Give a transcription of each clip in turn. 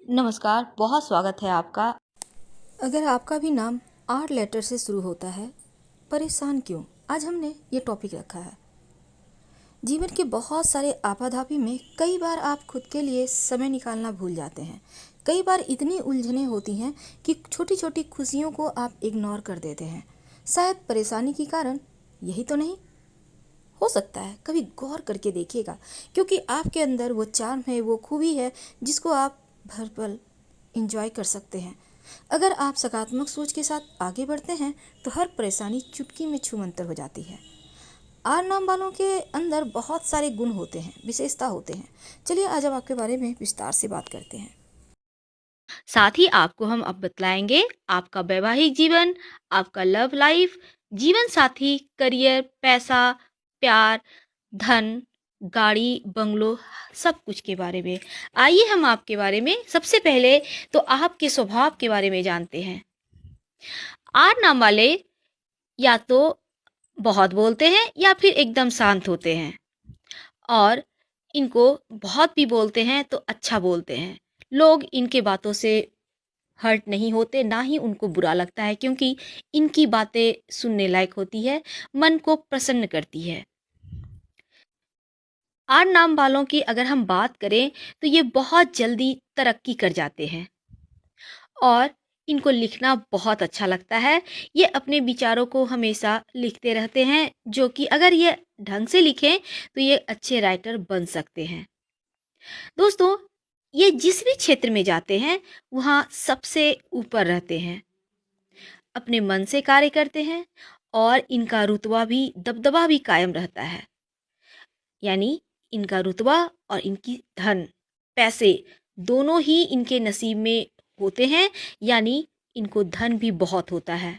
नमस्कार, बहुत स्वागत है आपका। अगर आपका भी नाम 8 लेटर से शुरू होता है, परेशान क्यों? आज हमने ये टॉपिक रखा है। जीवन के बहुत सारे आपाधापी में कई बार आप खुद के लिए समय निकालना भूल जाते हैं। कई बार इतनी उलझनें होती हैं कि छोटी छोटी खुशियों को आप इग्नोर कर देते हैं। शायद परेशानी के कारण यही तो नहीं हो सकता है। कभी गौर करके देखिएगा, क्योंकि आपके अंदर वो चार्म है, वो खूबी है जिसको आप भर पल इंजॉय कर सकते हैं। अगर आप सकारात्मक सोच के साथ आगे बढ़ते हैं तो हर परेशानी चुटकी में छूमंतर हो जाती है। आर नाम वालों के अंदर बहुत सारे गुण होते हैं, विशेषता होते हैं। चलिए आज हम आपके बारे में विस्तार से बात करते हैं। साथ ही आपको हम अब बतलाएंगे आपका वैवाहिक जीवन, आपका लव लाइफ, जीवन साथी, करियर, पैसा, प्यार, धन, गाड़ी, बंगलो, सब कुछ के बारे में। आइए हम आपके बारे में सबसे पहले तो आपके स्वभाव के बारे में जानते हैं। आर नाम वाले या तो बहुत बोलते हैं या फिर एकदम शांत होते हैं, और इनको बहुत भी बोलते हैं तो अच्छा बोलते हैं। लोग इनके बातों से हर्ट नहीं होते, ना ही उनको बुरा लगता है, क्योंकि इनकी बातें सुनने लायक होती है, मन को प्रसन्न करती है। आर नाम वालों की अगर हम बात करें तो ये बहुत जल्दी तरक्की कर जाते हैं, और इनको लिखना बहुत अच्छा लगता है। ये अपने विचारों को हमेशा लिखते रहते हैं, जो कि अगर ये ढंग से लिखें तो ये अच्छे राइटर बन सकते हैं। दोस्तों, ये जिस भी क्षेत्र में जाते हैं वहाँ सबसे ऊपर रहते हैं, अपने मन से कार्य करते हैं, और इनका रुतबा भी, दबदबा भी कायम रहता है। यानी इनका रुतबा और इनकी धन, पैसे दोनों ही इनके नसीब में होते हैं। यानी इनको धन भी बहुत होता है।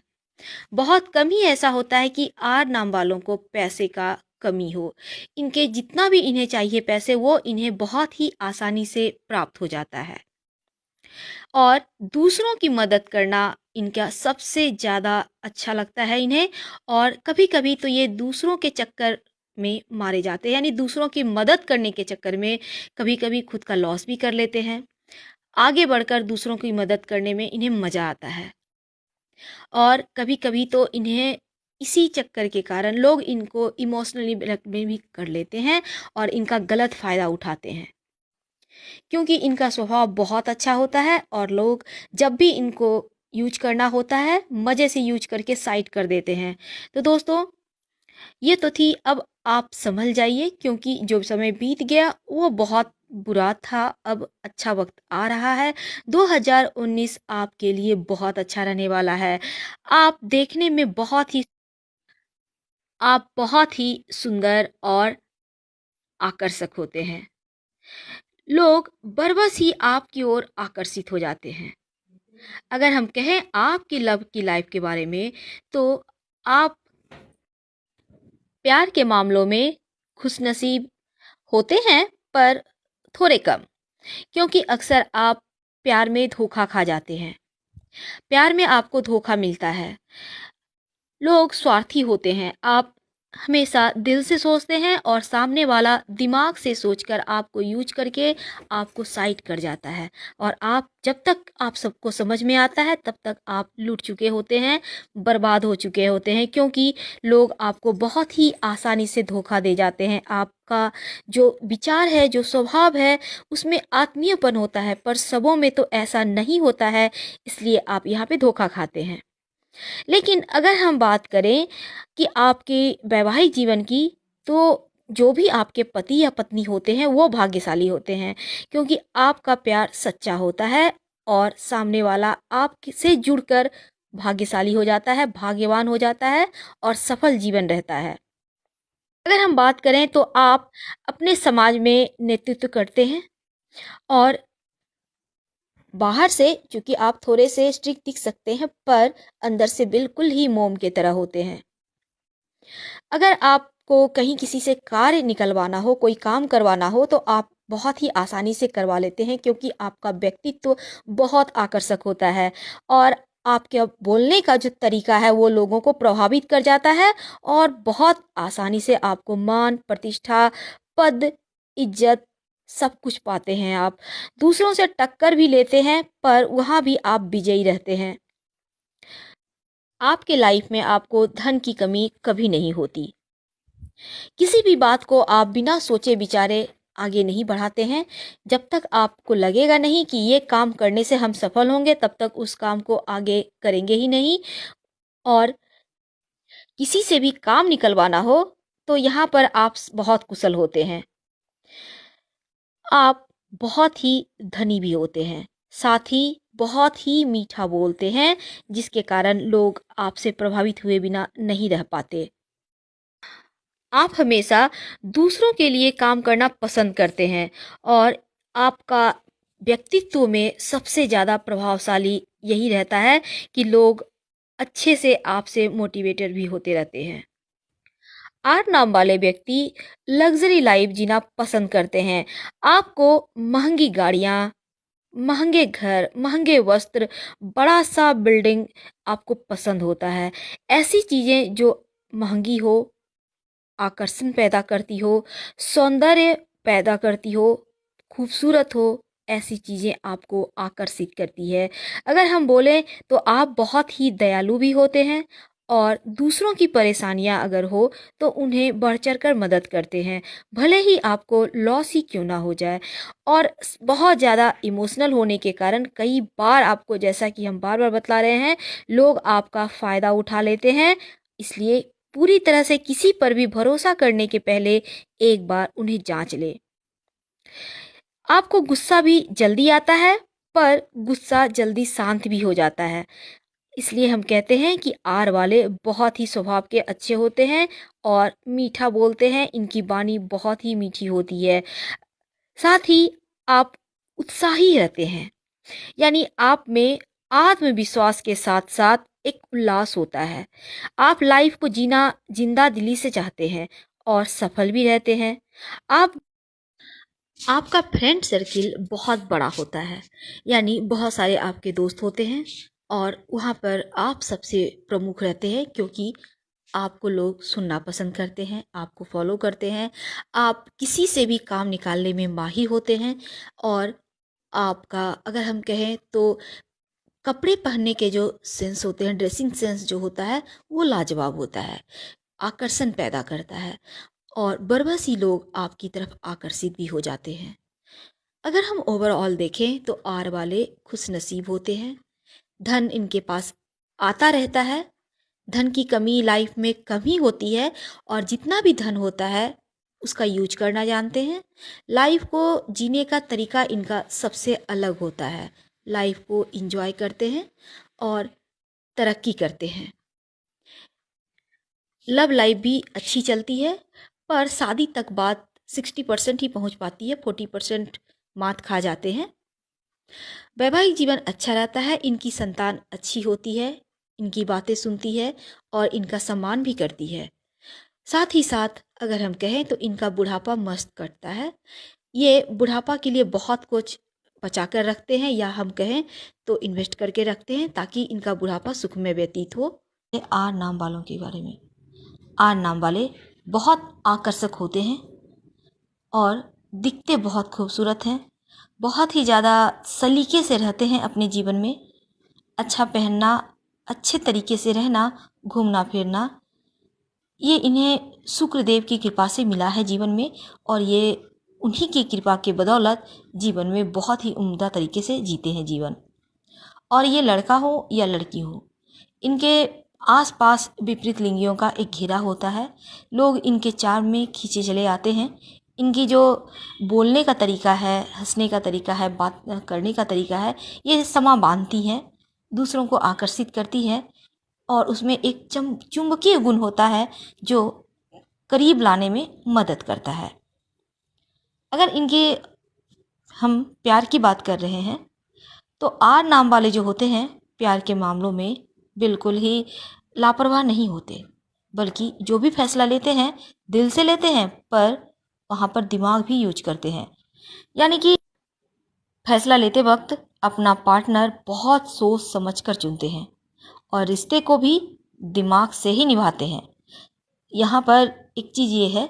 बहुत कम ही ऐसा होता है कि आर नाम वालों को पैसे का कमी हो। इनके जितना भी इन्हें चाहिए पैसे, वो इन्हें बहुत ही आसानी से प्राप्त हो जाता है। और दूसरों की मदद करना इनका सबसे ज़्यादा अच्छा लगता है इन्हें। और कभी-कभी तो ये दूसरों के चक्कर में मारे जाते हैं, यानी दूसरों की मदद करने के चक्कर में कभी-कभी खुद का लॉस भी कर लेते हैं। आगे बढ़कर दूसरों की मदद करने में इन्हें मज़ा आता है, और कभी-कभी तो इन्हें इसी चक्कर के कारण लोग इनको इमोशनली ब्लैकमेल भी कर लेते हैं और इनका गलत फ़ायदा उठाते हैं, क्योंकि इनका स्वभाव बहुत अच्छा होता है, और लोग जब भी इनको यूज करना होता है मज़े से यूज करके साइड कर देते हैं। तो दोस्तों, ये तो थी। अब आप संभल जाइए, क्योंकि जो समय बीत गया वो बहुत बुरा था। अब अच्छा वक्त आ रहा है। 2019 आपके लिए बहुत अच्छा रहने वाला है। आप देखने में बहुत ही सुंदर और आकर्षक होते हैं। लोग बरबस ही आपकी ओर आकर्षित हो जाते हैं। अगर हम कहें आपकी लव की लाइफ के बारे में, तो आप प्यार के मामलों में खुशनसीब होते हैं, पर थोड़े कम, क्योंकि अक्सर आप प्यार में धोखा खा जाते हैं। प्यार में आपको धोखा मिलता है। लोग स्वार्थी होते हैं। आप हमेशा दिल से सोचते हैं, और सामने वाला दिमाग से सोचकर आपको यूज करके आपको साइड कर जाता है। और आप जब तक आप सबको समझ में आता है तब तक आप लूट चुके होते हैं, बर्बाद हो चुके होते हैं, क्योंकि लोग आपको बहुत ही आसानी से धोखा दे जाते हैं। आपका जो विचार है, जो स्वभाव है, उसमें आत्मीयपन होता है, पर सबों में तो ऐसा नहीं होता है, इसलिए आप यहाँ पे धोखा खाते हैं। लेकिन अगर हम बात करें कि आपके वैवाहिक जीवन की, तो जो भी आपके पति या पत्नी होते हैं वो भाग्यशाली होते हैं, क्योंकि आपका प्यार सच्चा होता है, और सामने वाला आपसे जुड़कर भाग्यशाली हो जाता है, भाग्यवान हो जाता है, और सफल जीवन रहता है। अगर हम बात करें तो आप अपने समाज में नेतृत्व करते हैं, और बाहर से चूंकि आप थोड़े से स्ट्रिक्ट दिख सकते हैं, पर अंदर से बिल्कुल ही मोम की तरह होते हैं। अगर आपको कहीं किसी से कार्य निकलवाना हो, कोई काम करवाना हो, तो आप बहुत ही आसानी से करवा लेते हैं, क्योंकि आपका व्यक्तित्व बहुत आकर्षक होता है, और आपके बोलने का जो तरीका है वो लोगों को प्रभावित कर जाता है, और बहुत आसानी से आपको मान, प्रतिष्ठा, पद, इज्जत सब कुछ पाते हैं आप, दूसरों से टक्कर भी लेते हैं पर वहाँ भी आप विजयी रहते हैं। आपके लाइफ में आपको धन की कमी कभी नहीं होती। किसी भी बात को आप बिना सोचे विचारे आगे नहीं बढ़ाते हैं। जब तक आपको लगेगा नहीं कि ये काम करने से हम सफल होंगे, तब तक उस काम को आगे करेंगे ही नहीं। और किसी से भी काम निकलवाना हो तो यहाँ पर आप बहुत कुशल होते हैं। आप बहुत ही धनी भी होते हैं, साथ ही बहुत ही मीठा बोलते हैं, जिसके कारण लोग आपसे प्रभावित हुए बिना नहीं रह पाते। आप हमेशा दूसरों के लिए काम करना पसंद करते हैं और आपका व्यक्तित्व में सबसे ज़्यादा प्रभावशाली यही रहता है कि लोग अच्छे से आपसे मोटिवेटेड भी होते रहते हैं। आर नाम वाले व्यक्ति लग्जरी लाइफ जीना पसंद करते हैं। आपको महंगी गाड़ियाँ, महंगे घर, महंगे वस्त्र, बड़ा सा बिल्डिंग आपको पसंद होता है। ऐसी चीज़ें जो महंगी हो, आकर्षण पैदा करती हो, सौंदर्य पैदा करती हो, खूबसूरत हो, ऐसी चीज़ें आपको आकर्षित करती है। अगर हम बोलें तो आप बहुत ही दयालु भी होते हैं और दूसरों की परेशानियां अगर हो तो उन्हें बढ़ चढ़ कर मदद करते हैं, भले ही आपको लॉस ही क्यों ना हो जाए। और बहुत ज़्यादा इमोशनल होने के कारण कई बार आपको, जैसा कि हम बार बार बतला रहे हैं, लोग आपका फ़ायदा उठा लेते हैं। इसलिए पूरी तरह से किसी पर भी भरोसा करने के पहले एक बार उन्हें जांच ले। आपको गुस्सा भी जल्दी आता है पर गुस्सा जल्दी शांत भी हो जाता है। इसलिए हम कहते हैं कि आर वाले बहुत ही स्वभाव के अच्छे होते हैं और मीठा बोलते हैं, इनकी वाणी बहुत ही मीठी होती है। साथ ही आप उत्साही रहते हैं, यानी आप में आत्मविश्वास के साथ साथ एक उल्लास होता है। आप लाइफ को जीना जिंदा दिली से चाहते हैं और सफल भी रहते हैं। आप आपका फ्रेंड सर्किल बहुत बड़ा होता है, यानी बहुत सारे आपके दोस्त होते हैं और वहाँ पर आप सबसे प्रमुख रहते हैं, क्योंकि आपको लोग सुनना पसंद करते हैं, आपको फॉलो करते हैं। आप किसी से भी काम निकालने में माहिर होते हैं और आपका, अगर हम कहें तो, कपड़े पहनने के जो सेंस होते हैं, ड्रेसिंग सेंस जो होता है, वो लाजवाब होता है, आकर्षण पैदा करता है और बरबस ही लोग आपकी तरफ आकर्षित भी हो जाते हैं। अगर हम ओवरऑल देखें तो आर वाले खुश नसीब होते हैं। धन इनके पास आता रहता है, धन की कमी लाइफ में कम ही होती है और जितना भी धन होता है उसका यूज करना जानते हैं। लाइफ को जीने का तरीका इनका सबसे अलग होता है। लाइफ को इंजॉय करते हैं और तरक्की करते हैं। लव लाइफ भी अच्छी चलती है पर शादी तक बात 60% ही पहुंच पाती है, 40% मात खा जाते हैं। वैवाहिक जीवन अच्छा रहता है, इनकी संतान अच्छी होती है, इनकी बातें सुनती है और इनका सम्मान भी करती है। साथ ही साथ अगर हम कहें तो इनका बुढ़ापा मस्त कटता है। ये बुढ़ापा के लिए बहुत कुछ बचा कर रखते हैं, या हम कहें तो इन्वेस्ट करके रखते हैं, ताकि इनका बुढ़ापा सुख में व्यतीत हो। आर नाम वालों के बारे में, आर नाम वाले बहुत आकर्षक होते हैं और दिखते बहुत खूबसूरत हैं, बहुत ही ज़्यादा सलीके से रहते हैं अपने जीवन में। अच्छा पहनना, अच्छे तरीके से रहना, घूमना फिरना, ये इन्हें शुक्रदेव की कृपा से मिला है जीवन में और ये उन्हीं की कृपा के बदौलत जीवन में बहुत ही उम्दा तरीके से जीते हैं जीवन। और ये लड़का हो या लड़की हो, इनके आसपास विपरीत लिंगियों का एक घेरा होता है। लोग इनके चार्म में खींचे चले आते हैं। इनकी जो बोलने का तरीका है, हंसने का तरीका है, बात करने का तरीका है, ये समा बांधती है, दूसरों को आकर्षित करती है और उसमें एक चुंबकीय गुण होता है जो करीब लाने में मदद करता है। अगर इनके हम प्यार की बात कर रहे हैं तो आर नाम वाले जो होते हैं प्यार के मामलों में बिल्कुल ही लापरवाह नहीं होते, बल्कि जो भी फैसला लेते हैं दिल से लेते हैं, पर वहाँ पर दिमाग भी यूज करते हैं। यानी कि फैसला लेते वक्त अपना पार्टनर बहुत सोच समझ कर चुनते हैं और रिश्ते को भी दिमाग से ही निभाते हैं। यहाँ पर एक चीज़ ये है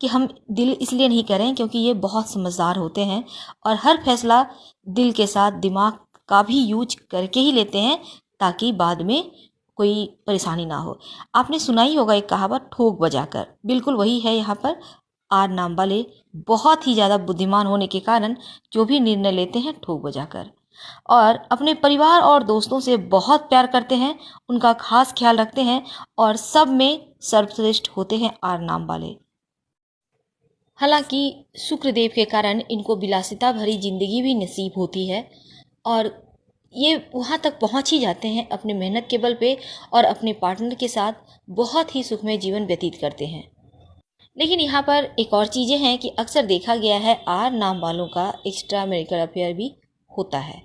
कि हम दिल इसलिए नहीं करें क्योंकि ये बहुत समझदार होते हैं और हर फैसला दिल के साथ दिमाग का भी यूज करके ही लेते हैं ताकि बाद में कोई परेशानी ना हो। आपने सुना ही होगा एक कहावत, ठोक बजाकर, बिल्कुल वही है यहाँ पर। आर नाम वाले बहुत ही ज़्यादा बुद्धिमान होने के कारण जो भी निर्णय लेते हैं ठोक बजाकर, और अपने परिवार और दोस्तों से बहुत प्यार करते हैं, उनका खास ख्याल रखते हैं और सब में सर्वश्रेष्ठ होते हैं आर नाम वाले। हालांकि शुक्रदेव के कारण इनको विलासिता भरी जिंदगी भी नसीब होती है और ये वहाँ तक पहुँच ही जाते हैं अपने मेहनत के बल पे और अपने पार्टनर के साथ बहुत ही सुखमय जीवन व्यतीत करते हैं। लेकिन यहाँ पर एक और चीज़ें हैं कि अक्सर देखा गया है आर नाम वालों का एक्स्ट्रा मैरिटल अफेयर भी होता है।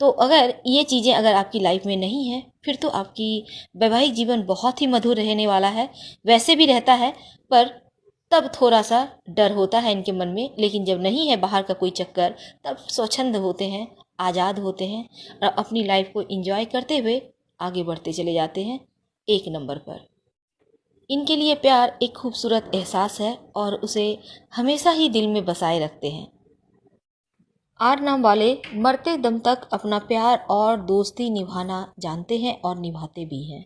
तो अगर ये चीज़ें अगर आपकी लाइफ में नहीं है फिर तो आपकी वैवाहिक जीवन बहुत ही मधुर रहने वाला है। वैसे भी रहता है पर तब थोड़ा सा डर होता है इनके मन में, लेकिन जब नहीं है बाहर का कोई चक्कर तब स्वच्छंद होते हैं, आज़ाद होते हैं और अपनी लाइफ को एंजॉय करते हुए आगे बढ़ते चले जाते हैं एक नंबर पर। इनके लिए प्यार एक खूबसूरत एहसास है और उसे हमेशा ही दिल में बसाए रखते हैं। आर नाम वाले मरते दम तक अपना प्यार और दोस्ती निभाना जानते हैं और निभाते भी हैं।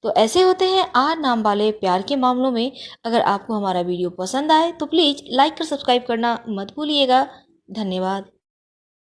तो ऐसे होते हैं आर नाम वाले प्यार के मामलों में। अगर आपको हमारा वीडियो पसंद आए तो प्लीज़ लाइक और सब्सक्राइब करना मत भूलिएगा। धन्यवाद।